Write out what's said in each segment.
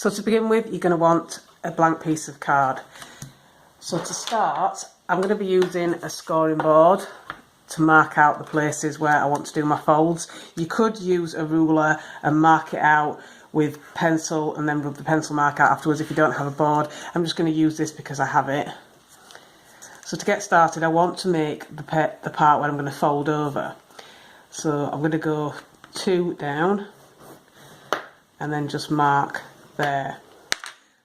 So to begin with, you're going to want a blank piece of card. So to start, I'm going to be using a scoring board to mark out the places where I want to do my folds. You could use a ruler and mark it out with pencil and then rub the pencil mark out afterwards if you don't have a board. I'm just going to use this because I have it. So to get started, I want to make the part where I'm going to fold over. So I'm going to go 2 down and then just mark there.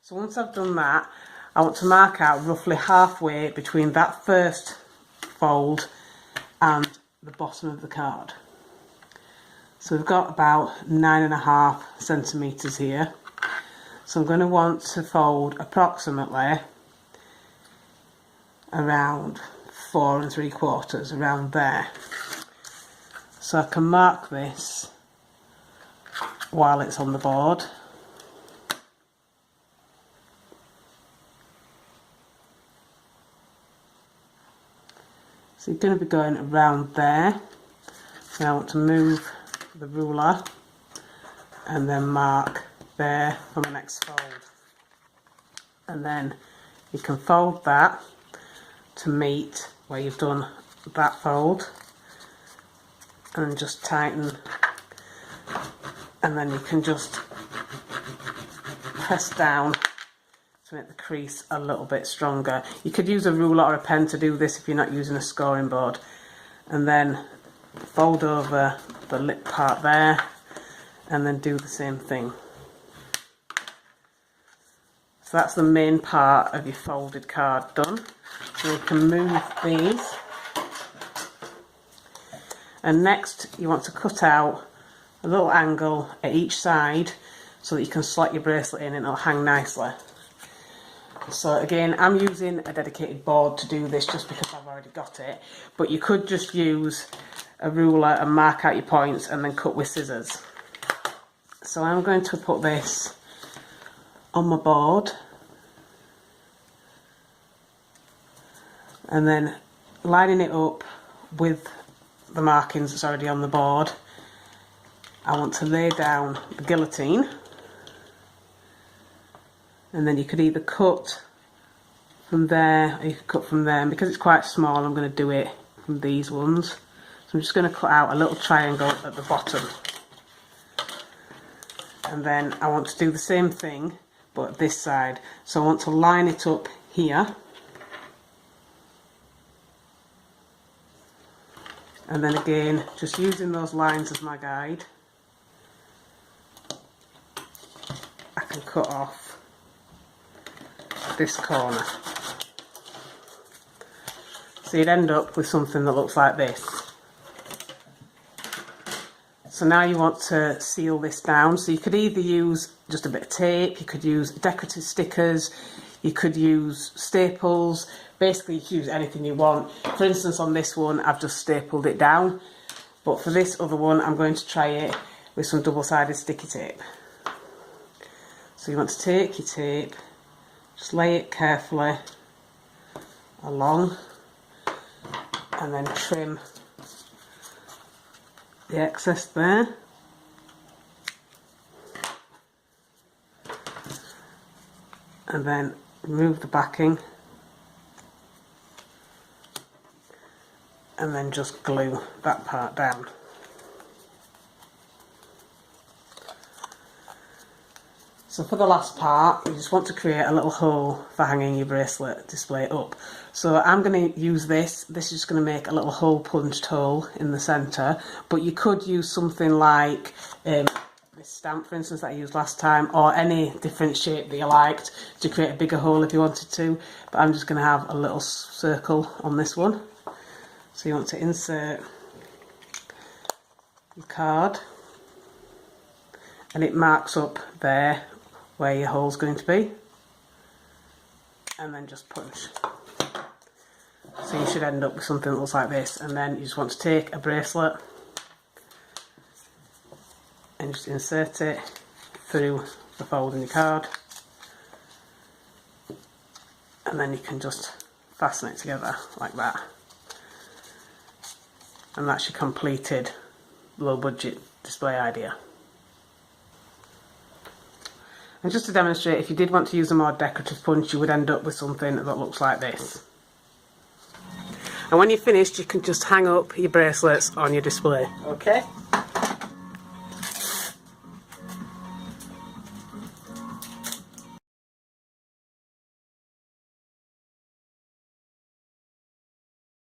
So once I've done that, I want to mark out roughly halfway between that first fold and the bottom of the card. So we've got about 9.5 centimetres here. So I'm going to want to fold approximately around 4 3/4, around there. So I can mark this while it's on the board. So you're going to be going around there. So I want to move the ruler and then mark there for my next fold. And then you can fold that to meet where you've done that fold and just tighten, and then you can just press down to make the crease a little bit stronger. You could use a ruler or a pen to do this if you're not using a scoring board, and then fold over the lip part there and then do the same thing. So that's the main part of your folded card done. So you can move these, and next you want to cut out a little angle at each side so that you can slot your bracelet in and it'll hang nicely. So again, I'm using a dedicated board to do this just because I've already got it, but you could just use a ruler and mark out your points and then cut with scissors. So I'm going to put this on my board and then lining it up with the markings that's already on the board. I want to lay down the guillotine, and then you could either cut from there or you could cut from there, and because it's quite small I'm going to do it from these ones. So I'm just going to cut out a little triangle at the bottom, and then I want to do the same thing but this side. So I want to line it up here, and then again just using those lines as my guide, I can cut off this corner. So you'd end up with something that looks like this. So now you want to seal this down, so you could either use just a bit of tape, you could use decorative stickers, you could use staples. Basically you could use anything you want. For instance, on this one I've just stapled it down, but for this other one I'm going to try it with some double-sided sticky tape. So you want to take your tape, just lay it carefully along and then trim the excess there. And then remove the backing and then just glue that part down. So for the last part, you just want to create a little hole for hanging your bracelet display up. So I'm going to use this. This is just going to make a little hole punched hole in the centre, but you could use something like this stamp, for instance, that I used last time, or any different shape that you liked to create a bigger hole if you wanted to. But I'm just going to have a little circle on this one. So you want to insert your card, and it marks up there where your hole's going to be, and then just punch. So you should end up with something that looks like this, and then you just want to take a bracelet and just insert it through the fold in your card, and then you can just fasten it together like that, and that's your completed low budget display idea. And just to demonstrate, if you did want to use a more decorative punch, you would end up with something that looks like this. And when you're finished, you can just hang up your bracelets on your display. Okay?